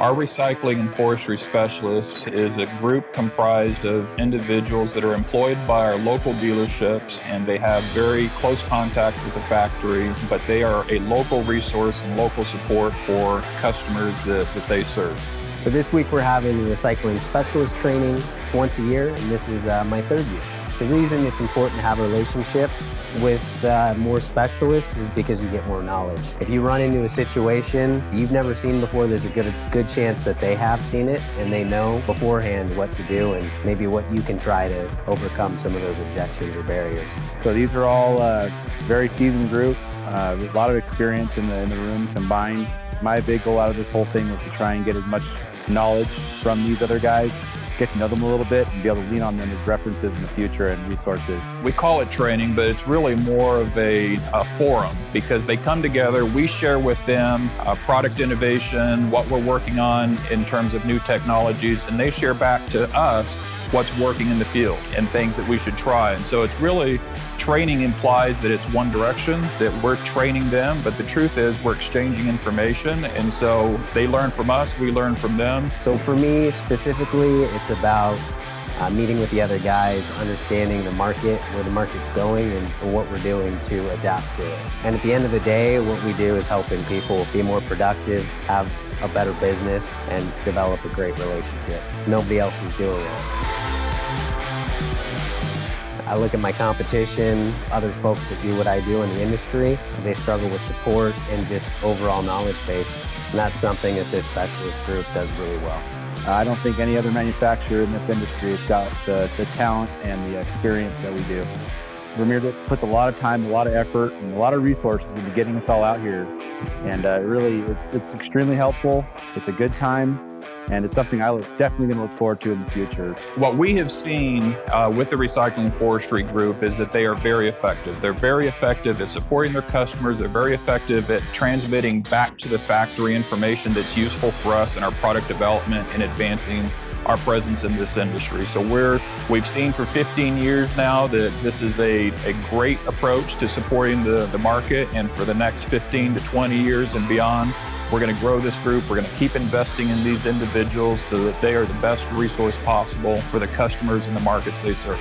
Our recycling and forestry specialists is a group comprised of individuals that are employed by our local dealerships, and they have very close contact with the factory, but they are a local resource and local support for customers that they serve. So this week we're having recycling specialist training. It's once a year, and this is my third year. The reason it's important to have a relationship with more specialists is because you get more knowledge. If you run into a situation you've never seen before, there's a good chance that they have seen it and they know beforehand what to do and maybe what you can try to overcome some of those objections or barriers. So these are all a very seasoned group, a lot of experience in the room combined. My big goal out of this whole thing was to try and get as much knowledge from these other guys, get to know them a little bit and be able to lean on them as references in the future and resources. We call it training, but it's really more of a forum because they come together, we share with them product innovation, what we're working on in terms of new technologies, and they share back to us what's working in the field and things that we should try. And so it's really, training implies that it's one direction, that we're training them, but the truth is we're exchanging information, and so they learn from us, we learn from them. So for me specifically, it's about meeting with the other guys, understanding the market, where the market's going, and what we're doing to adapt to it. And at the end of the day, what we do is helping people be more productive, have a better business, and develop a great relationship. Nobody else is doing it. I look at my competition, other folks that do what I do in the industry, they struggle with support and just overall knowledge base. And that's something that this specialist group does really well. I don't think any other manufacturer in this industry has got the talent and the experience that we do. Vermeer puts a lot of time, a lot of effort, and a lot of resources into getting us all out here. And it's extremely helpful. It's a good time. And it's something definitely going to look forward to in the future. What we have seen with the Recycling and Forestry Group is that they are very effective. They're very effective at supporting their customers. They're very effective at transmitting back to the factory information that's useful for us in our product development and advancing our presence in this industry. So we've seen for 15 years now that this is a great approach to supporting the market, and for the next 15 to 20 years and beyond, we're going to grow this group. We're going to keep investing in these individuals so that they are the best resource possible for the customers and the markets they serve.